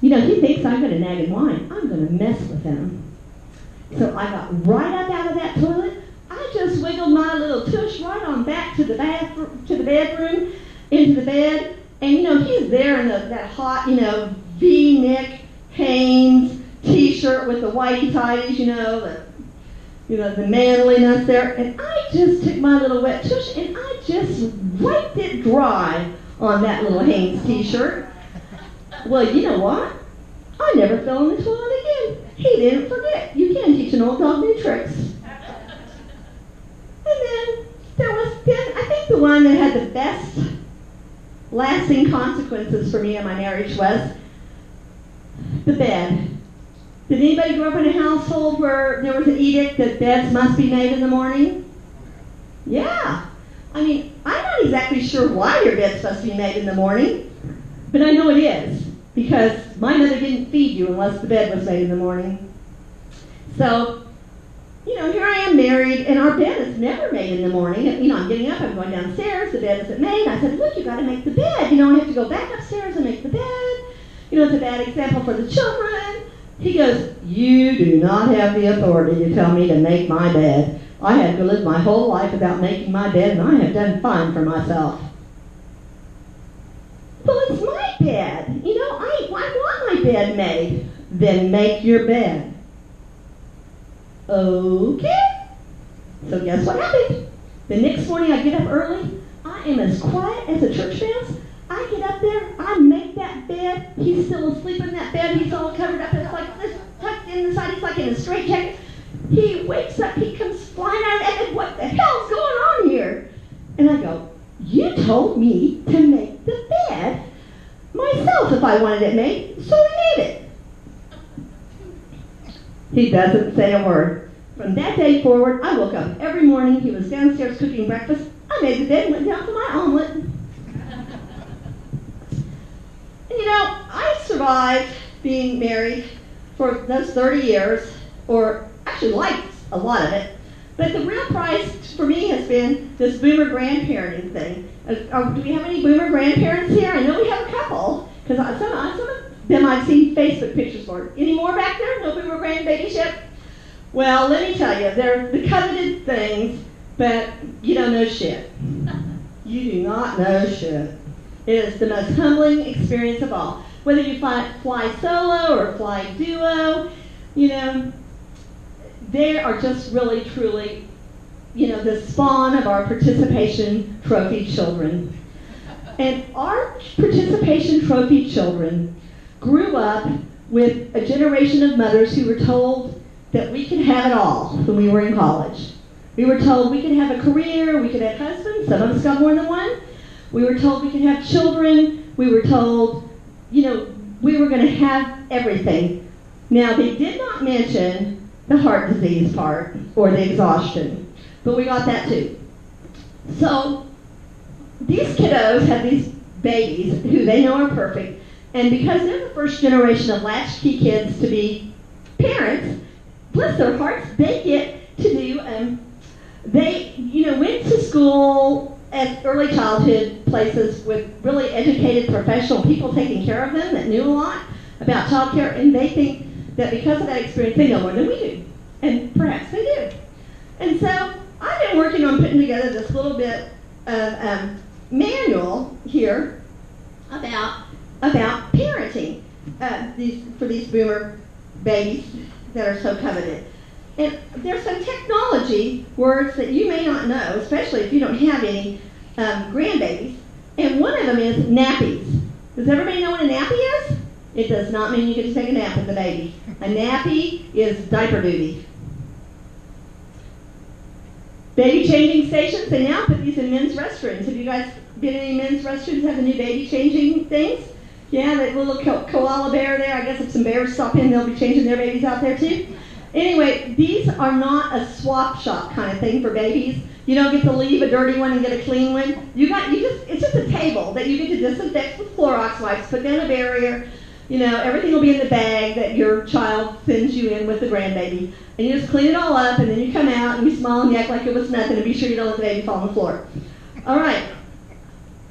You know, he thinks I'm going to nag and whine. I'm going to mess with him. So I got right up out of that toilet. I just wiggled my little tush right on back to the bedroom, into the bed. And, you know, he's there in that hot, you know, V-neck Hanes T-shirt with the whitey-tighties, the manliness there. And I just took my little wet tush and I just wiped it dry on that little Hanes T-shirt. Well, you know what? I never fell in the toilet again. He didn't forget. You can teach an old dog new tricks. And then I think the one that had the best lasting consequences for me in my marriage was the bed. Did anybody grow up in a household where there was an edict that beds must be made in the morning? Yeah. I mean, I'm not exactly sure why your bed's supposed to be made in the morning, but I know it is, because my mother didn't feed you unless the bed was made in the morning. So, you know, here I am married, and our bed is never made in the morning. You know, I'm getting up, I'm going downstairs, the bed isn't made. I said, look, you got to make the bed. You know, I have to go back upstairs and make the bed. You know, it's a bad example for the children. He goes, you do not have the authority to tell me to make my bed. I had to live my whole life without making my bed, and I have done fine for myself. Well, it's my bed. You know, I want my bed made. Then make your bed. Okay. So guess what happened? The next morning I get up early. I am as quiet as a church mouse. I get up there. I make that bed. He's still asleep in that bed. He's all covered up. It's like this, tucked in the side. He's like in a straitjacket. He wakes up. He comes flying out of that bed. What the hell's going on here? And I go, you told me to make the bed myself if I wanted it made, so I made it. He doesn't say a word. From that day forward, I woke up every morning. He was downstairs cooking breakfast. I made the bed and went down for my omelet. And you know, I survived being married for those 30 years, or actually liked a lot of it. But the real price for me has been this boomer grandparenting thing. Do we have any boomer grandparents here? I know we have a couple, because some of them I've seen Facebook pictures for. Any more back there? No boomer grandbabyship? Well, let me tell you, they're the coveted things, but you don't know shit. You do not know shit. It is the most humbling experience of all. Whether you fly solo or fly duo, you know, they are just really, truly, you know, the spawn of our participation trophy children. And our participation trophy children grew up with a generation of mothers who were told that we could have it all when we were in college. We were told we could have a career, we could have husbands, some of us got more than one. We were told we could have children. We were told, you know, we were going to have everything. Now, they did not mention the heart disease part or the exhaustion, but we got that too. So these kiddos have these babies who they know are perfect, and because they're the first generation of latchkey kids to be parents, bless their hearts, they get to do, they, you know, went to school at early childhood places with really educated professional people taking care of them that knew a lot about child care, and they think that because of that experience they know more than we do, and perhaps they do. And so I've been working on putting together this little bit of manual here about parenting for these boomer babies that are so coveted. And there's some technology words that you may not know, especially if you don't have any grandbabies. And one of them is nappies. Does everybody know what a nappy is? It does not mean you get to take a nap with the baby. A nappy is diaper duty. Baby changing stations, they now put these in men's restrooms. Have you guys been in any men's restrooms that have the new baby changing things? Yeah, that little koala bear there. I guess if some bears stop in, they'll be changing their babies out there too. Anyway, these are not a swap shop kind of thing for babies. You don't get to leave a dirty one and get a clean one. It's just a table that you get to disinfect with Clorox wipes, put down a barrier. You know, everything will be in the bag that your child sends you in with the grandbaby. And you just clean it all up, and then you come out and you smile and you act like it was nothing, and be sure you don't let the baby fall on the floor. All right.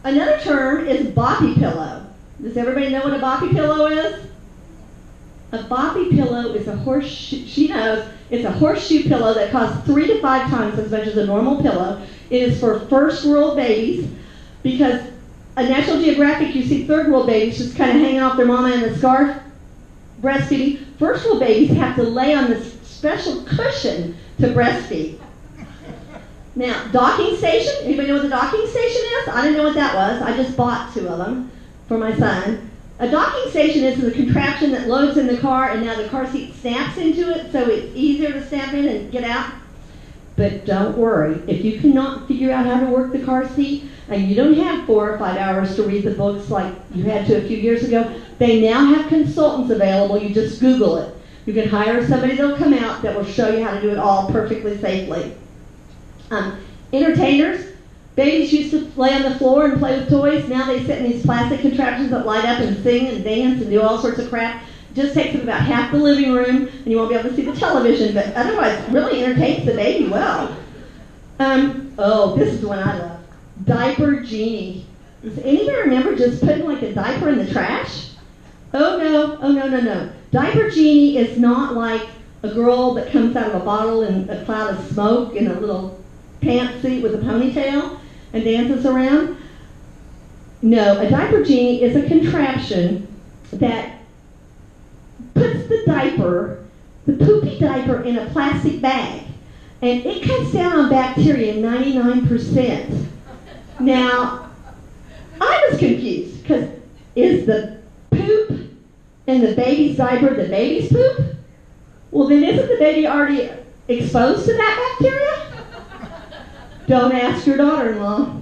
Another term is boppy pillow. Does everybody know what a boppy pillow is? A boppy pillow is a horseshoe, she knows, it's a horseshoe pillow that costs 3 to 5 times as much as a normal pillow. It is for first world babies because on National Geographic you see third world babies just kind of hanging off their mama in a scarf breastfeeding. First world babies have to lay on this special cushion to breastfeed. Now, docking station, anybody know what the docking station is? I didn't know what that was. I just bought 2 of them for my son. A docking station is a contraption that loads in the car and now the car seat snaps into it so it's easier to snap in and get out. But don't worry, if you cannot figure out how to work the car seat and you don't have 4 or 5 hours to read the books like you had to a few years ago, they now have consultants available. You just Google it. You can hire somebody that'll come out that will show you how to do it all perfectly safely. Entertainers, babies used to lay on the floor and play with toys. Now they sit in these plastic contraptions that light up and sing and dance and do all sorts of crap. It just takes up about half the living room and you won't be able to see the television, but otherwise really entertains the baby well. Oh, this is one I love. Diaper Genie. Does anybody remember just putting like a diaper in the trash? Oh no. Diaper Genie is not like a girl that comes out of a bottle in a cloud of smoke in a little pantsuit with a ponytail and dances around. No, a diaper genie is a contraption that puts the diaper, the poopy diaper, in a plastic bag. And it cuts down on bacteria 99%. Now, I was confused because is the poop in the baby's diaper the baby's poop? Well, then isn't the baby already exposed to that bacteria? Don't ask your daughter-in-law.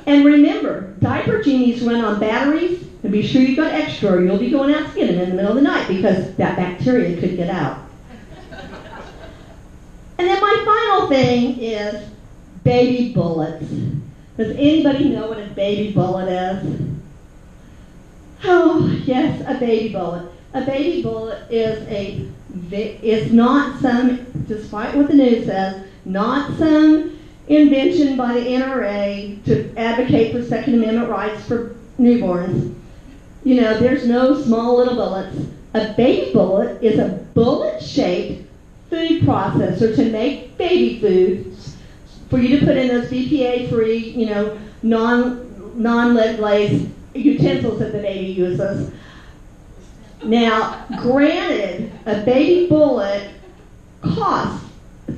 And remember, diaper genies run on batteries, and be sure you've got extra or you'll be going out to get them in the middle of the night because that bacteria could get out. And then my final thing is baby bullets. Does anybody know what a baby bullet is? Oh, yes, a baby bullet. A baby bullet is not some, despite what the news says, not some invention by the NRA to advocate for Second Amendment rights for newborns. You know, there's no small little bullets. A baby bullet is a bullet-shaped food processor to make baby foods for you to put in those BPA-free, you know, non-lead-laced utensils that the baby uses. Now, granted, a baby bullet costs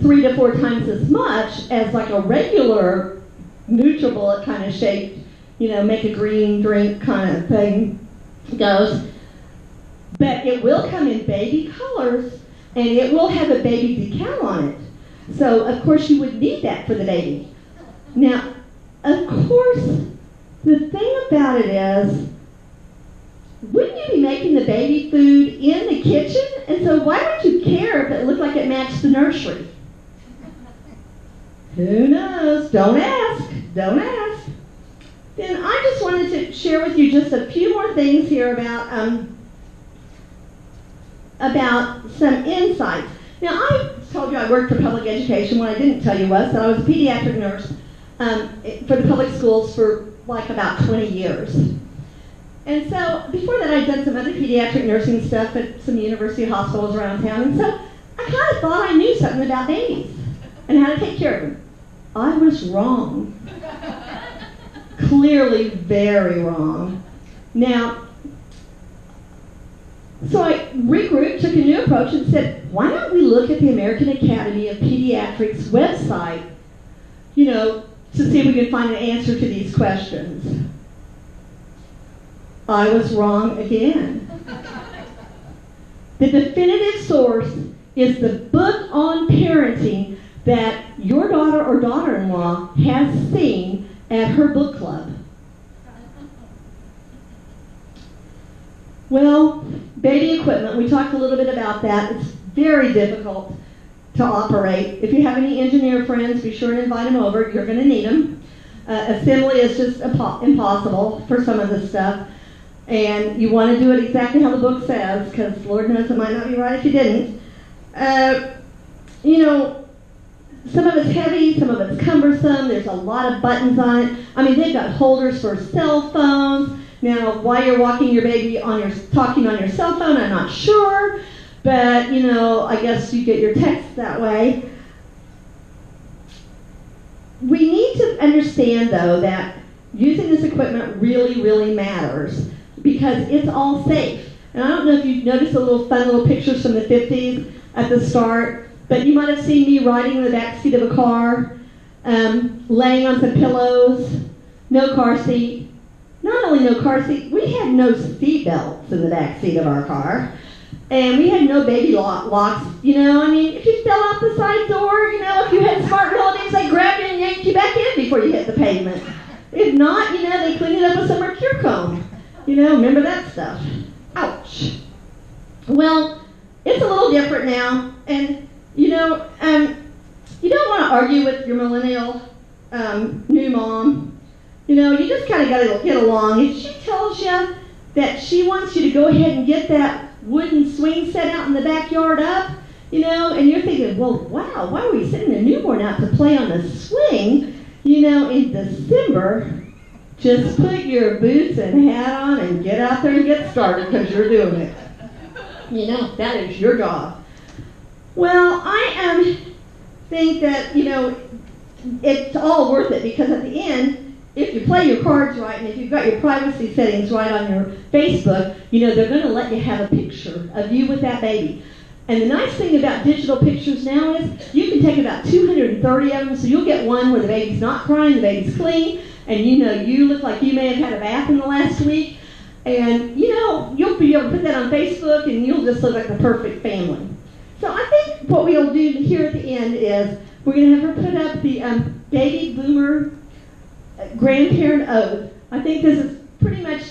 3 to 4 times as much as like a regular NutriBullet kind of shaped, you know, make a green drink kind of thing goes. But it will come in baby colors and it will have a baby decal on it. So, of course, you would need that for the baby. Now, of course, the thing about it is, wouldn't you be making the baby food in the kitchen? And so why would you care if it looked like it matched the nursery? Who knows? Don't ask. Don't ask. Then I just wanted to share with you just a few more things here about some insights. Now, I told you I worked for public education. What I didn't tell you was that I was a pediatric nurse for the public schools for like about 20 years. And so before that, I'd done some other pediatric nursing stuff at some university hospitals around town. And so I kind of thought I knew something about babies and how to take care of them. I was wrong. Clearly very wrong. Now, so I regrouped, took a new approach and said, why don't we look at the American Academy of Pediatrics website, you know, to see if we can find an answer to these questions. I was wrong again. The definitive source is the book on parenting that your daughter or daughter-in-law has seen at her book club. Well, baby equipment, we talked a little bit about that. It's very difficult to operate. If you have any engineer friends, be sure and invite them over. You're going to need them. Assembly is just impossible for some of this stuff. And you want to do it exactly how the book says, because Lord knows it might not be right if you didn't. You know, some of it's heavy, some of it's cumbersome. There's a lot of buttons on it. I mean, they've got holders for cell phones. Now, why you're walking your baby talking on your cell phone, I'm not sure, but I guess you get your texts that way. We need to understand, though, that using this equipment really, really matters because it's all safe. And I don't know if you've noticed the fun little pictures from the 50s at the start, but you might have seen me riding in the back seat of a car, laying on some pillows, no car seat. Not only no car seat, we had no seat belts in the back seat of our car. And we had no baby locks, if you fell out the side door, if you had smart relatives, they grabbed you and yanked you back in before you hit the pavement. If not, they cleaned it up with some Mercurochrome. Remember that stuff. Ouch. Well, it's a little different now, and, you don't want to argue with your millennial new mom. You just kind of got to get along. If she tells you that she wants you to go ahead and get that wooden swing set out in the backyard up, and you're thinking, well, wow, why are we sending a newborn out to play on the swing, in December? Just put your boots and hat on and get out there and get started because you're doing it. That is your job. Well, I think that, it's all worth it because at the end, if you play your cards right and if you've got your privacy settings right on your Facebook, they're going to let you have a picture of you with that baby. And the nice thing about digital pictures now is you can take about 230 of them, so you'll get one where the baby's not crying, the baby's clean, and you look like you may have had a bath in the last week. And, you'll be able to put that on Facebook and you'll just look like the perfect family. So I think what we'll do here at the end is we're going to have her put up the baby boomer grandparent oath. I think this is pretty much